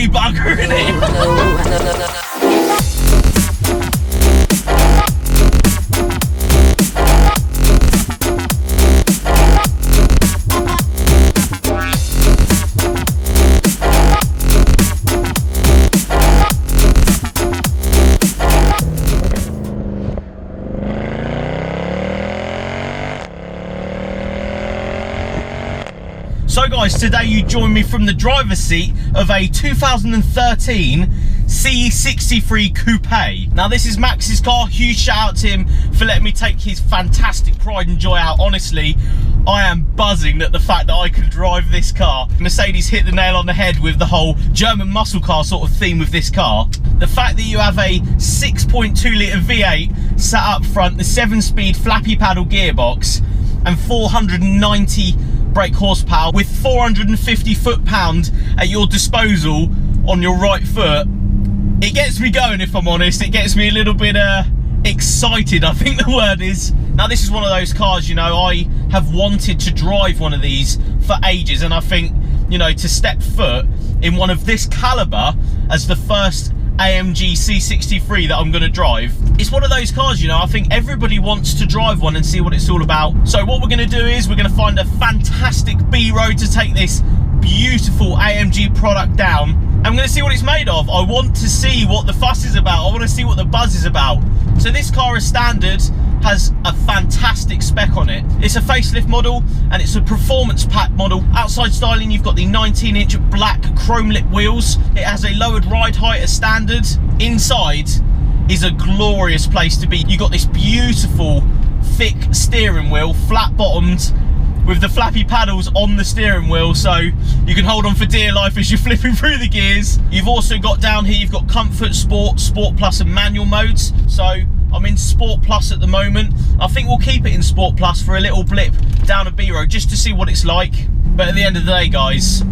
bugger, isn't it? So guys, today you join me from the driver's seat of a 2013 C63 Coupe. Now this is Max's car. Huge shout out to him for letting me take his fantastic pride and joy out. Honestly, I am buzzing at the fact that I can drive this car. Mercedes hit the nail on the head with the whole German muscle car sort of theme with this car. The fact that you have a 6.2 litre V8 sat up front, the 7-speed flappy paddle gearbox, and 490 brake horsepower with 450 foot-pound at your disposal on your right foot, it gets me going, if I'm honest. It gets me a little bit excited, I think the word is. Now this is one of those cars, you know, I have wanted to drive one of these for ages, and I think, you know, to step foot in one of this caliber as the first AMG C63 that I'm going to drive, it's one of those cars, you know, I think everybody wants to drive one and see what it's all about. So what we're going to do is we're going to find a fantastic B road to take this beautiful AMG product down. I'm going to see what it's made of. I want to see what the fuss is about. I want to see what the buzz is about. So this car as standard has a fantastic spec on it. It's a facelift model and it's a performance pack model. Outside styling, you've got the 19-inch black chrome lip wheels. It has a lowered ride height as standard. Inside is a glorious place to be. You've got this beautiful thick steering wheel, flat bottomed, with the flappy paddles on the steering wheel, so you can hold on for dear life as you're flipping through the gears. You've also got down here, you've got Comfort, Sport, Sport Plus and manual modes. So I'm in Sport Plus at the moment. I think we'll keep it in Sport Plus for a little blip down a B road just to see what it's like. But at the end of the day, guys,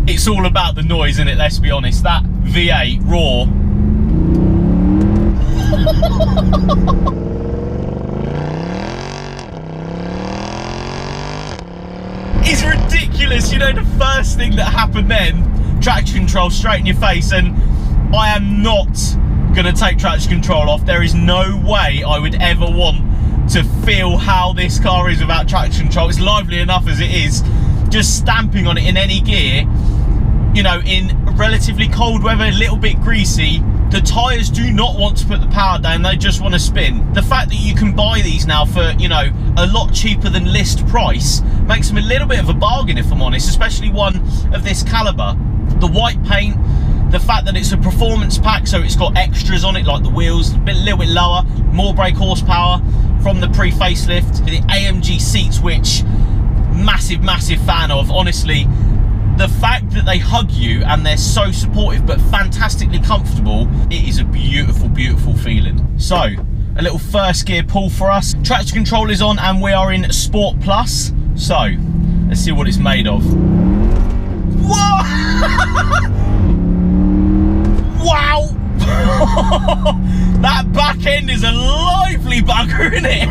it's all about the noise, isn't it? Let's be honest. That V8 roar. It's ridiculous. You know, the first thing that happened then, traction control straight in your face, and I am not gonna take traction control off. There is no way I would ever want to feel how this car is without traction control. It's lively enough as it is. Just stamping on it in any gear, you know, in relatively cold weather, a little bit greasy, the tyres do not want to put the power down, they just want to spin. The fact that you can buy these now for, you know, a lot cheaper than list price makes them a little bit of a bargain, if I'm honest, especially one of this caliber. The white paint, the fact that it's a performance pack, so it's got extras on it like the wheels, a little bit lower, more brake horsepower from the pre-facelift, the AMG seats, which massive fan of. Honestly, the fact that they hug you and they're so supportive but fantastically comfortable, it is a beautiful feeling. So a little first gear pull for us. Traction control is on and we are in Sport Plus. So let's see what it's made of. Whoa! Wow! That back end is a lively bugger, isn't it?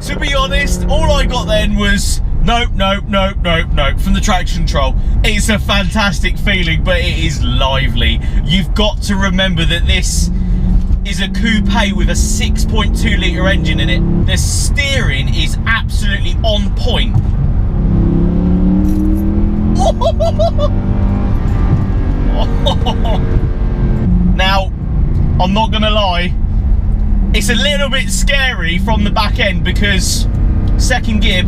To be honest, all I got then was nope from the traction control. It's a fantastic feeling, but it is lively. You've got to remember that this is a coupe with a 6.2 litre engine in it. The steering is absolutely on point. Now, I'm not gonna lie, it's a little bit scary from the back end because second gear,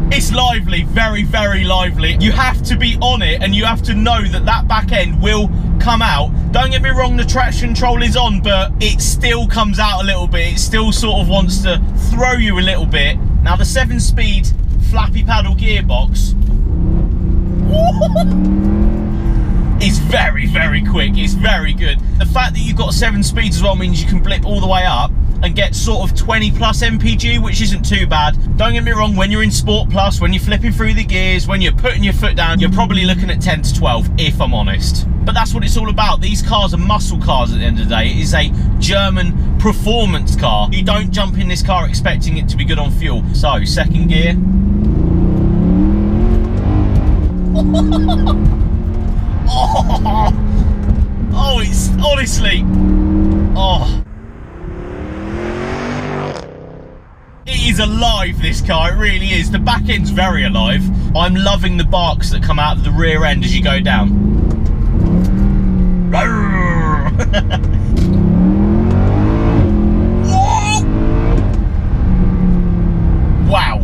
it's lively, very lively. You have to be on it and you have to know that that back end will come out. Don't get me wrong, the traction control is on, but it still comes out a little bit. It still sort of wants to throw you a little bit. Now the 7-speed flappy paddle gearbox is very quick. It's very good. The fact that you've got 7 speeds as well means you can blip all the way up. and get sort of 20 plus mpg, which isn't too bad. Don't get me wrong, when you're in Sport Plus, when you're flipping through the gears, when you're putting your foot down, you're probably looking at 10 to 12, if I'm honest. But that's what it's all about. These cars are muscle cars at the end of the day. It is a German performance car. You don't jump in this car expecting it to be good on fuel. So, second gear. Oh, it's honestly, it is alive, this car, it really is. The back end's very alive. I'm loving the barks that come out of the rear end as you go down. Wow.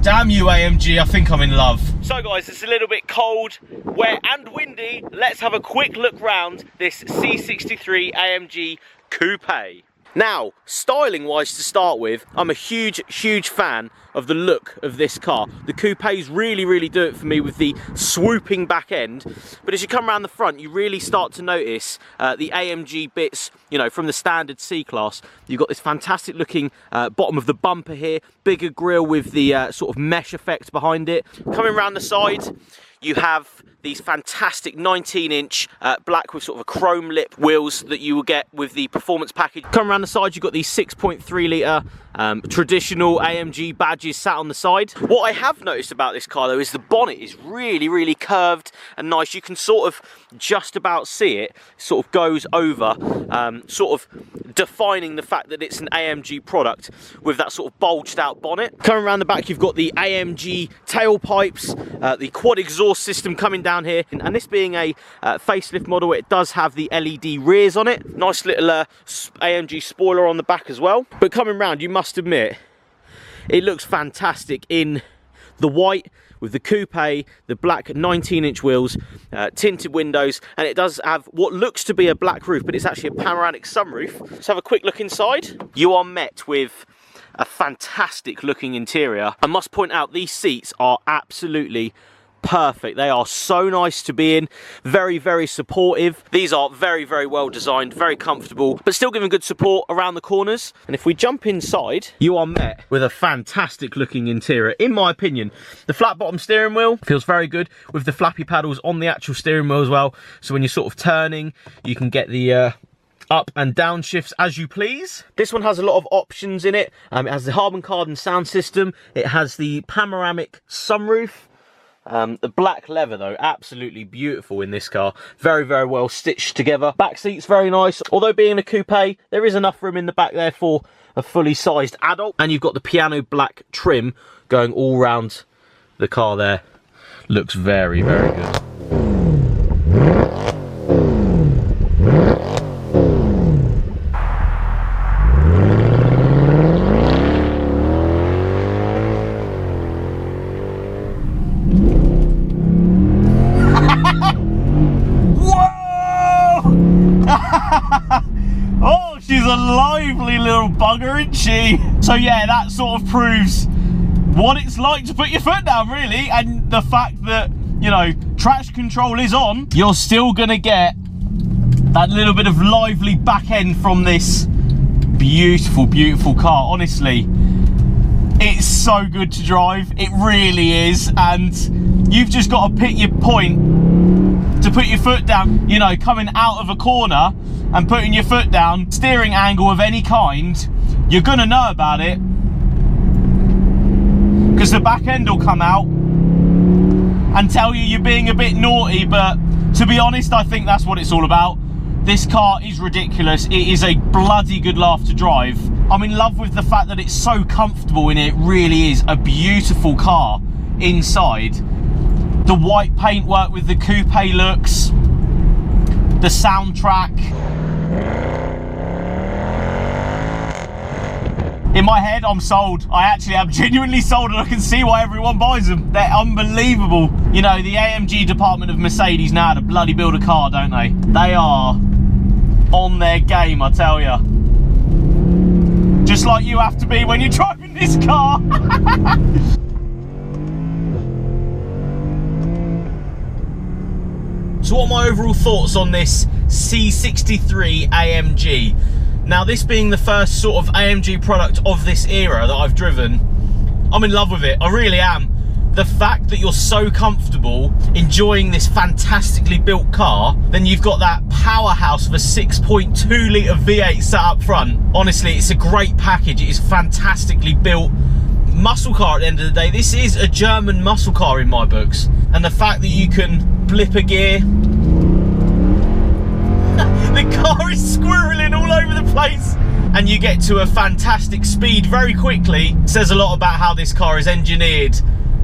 Damn you, AMG, I think I'm in love. So guys, it's a little bit cold, wet and windy. Let's have a quick look round this C63 AMG Coupe. Now, styling wise to start with, I'm a huge fan of the look of this car. The coupes really do it for me with the swooping back end. But as you come around the front, you really start to notice the AMG bits, you know, from the standard C-Class. You've got this fantastic looking bottom of the bumper here, bigger grille with the sort of mesh effect behind it. Coming around the side, you have these fantastic 19-inch black with sort of a chrome lip wheels that you will get with the performance package. Come around the side, you've got these 6.3 litre traditional AMG badges sat on the side. What I have noticed about this car though is the bonnet is really curved and nice. You can sort of just about see it, sort of goes over, sort of defining the fact that it's an AMG product with that sort of bulged out bonnet. Coming around the back, you've got the AMG tailpipes, the quad exhaust system coming down here, and this being a facelift model, it does have the LED rears on it. Nice little AMG spoiler on the back as well. But coming round, you must admit, it looks fantastic in the white with the coupe, the black 19-inch wheels, tinted windows, and it does have what looks to be a black roof, but it's actually a panoramic sunroof. Let's have a quick look inside. You are met with a fantastic looking interior. I must point out, these seats are absolutely perfect. They are so nice to be in, very supportive. These are very well designed, very comfortable, but still giving good support around the corners. And if we jump inside, you are met with a fantastic looking interior, in my opinion. The flat bottom steering wheel feels very good with the flappy paddles on the actual steering wheel as well, so when you're sort of turning, you can get the up and down shifts as you please. This one has a lot of options in it. It has the Harman Kardon sound system, it has the panoramic sunroof. The black leather though, absolutely beautiful in this car. Very well stitched together. Back seat's very nice. Although being a coupe, there is enough room in the back there for a fully sized adult. And you've got the piano black trim going all round the car there. Looks very good. Oh, she's a lively little bugger, isn't she? So yeah, that sort of proves what it's like to put your foot down, really, and the fact that, you know, traction control is on, you're still gonna get that little bit of lively back end from this beautiful car. Honestly, it's so good to drive, it really is, and you've just got to pick your point to put your foot down. You know, coming out of a corner and putting your foot down, steering angle of any kind, you're gonna know about it, because the back end will come out and tell you you're being a bit naughty. But to be honest, I think that's what it's all about. This car is ridiculous. It is a bloody good laugh to drive. I'm in love with the fact that it's so comfortable, and it really is a beautiful car inside. The white paintwork with the coupe looks, the soundtrack. In my head, I'm sold. I actually am genuinely sold, and I can see why everyone buys them. They're unbelievable. You know, the AMG department of Mercedes know how to bloody build a car, don't they? They are on their game, I tell ya. Just like you have to be when you're driving this car. So what are my overall thoughts on this C63 AMG? Now, this being the first sort of AMG product of this era that I've driven, I'm in love with it. I really am. The fact that you're so comfortable enjoying this fantastically built car, then you've got that powerhouse of a 6.2 litre V8 sat up front. Honestly, it's a great package. It is fantastically built muscle car at the end of the day. This is a German muscle car in my books. And the fact that you can blip a gear, the car is squirreling all over the place, and you get to a fantastic speed very quickly, says a lot about how this car is engineered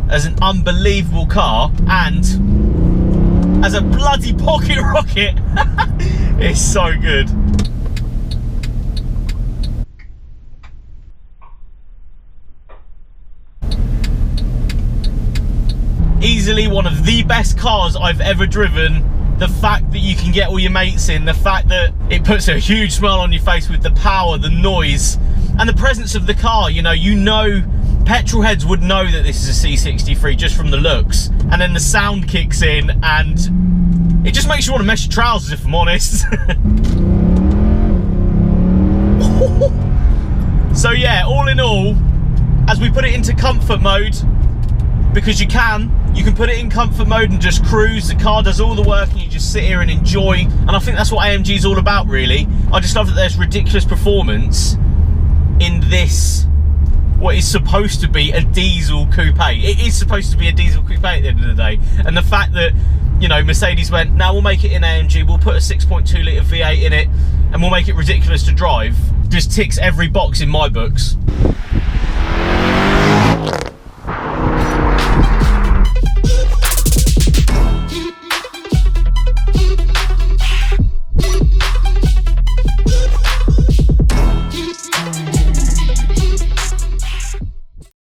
as an unbelievable car and as a bloody pocket rocket. It's so good. Easily one of the best cars I've ever driven. The fact that you can get all your mates in, the fact that it puts a huge smile on your face with the power, the noise, and the presence of the car. You know, petrol heads would know that this is a C63 just from the looks, and then the sound kicks in and it just makes you want to mess your trousers, if I'm honest. So yeah, all in all, as we put it into comfort mode, because you can put it in comfort mode and just cruise. The car does all the work and you just sit here and enjoy. And I think that's what AMG is all about, really. I just love that there's ridiculous performance in this, what is supposed to be a diesel coupe. It is supposed to be a diesel coupe at the end of the day. And the fact that, you know, Mercedes went, now we'll make it in AMG, we'll put a 6.2 litre V8 in it, and we'll make it ridiculous to drive, just ticks every box in my books.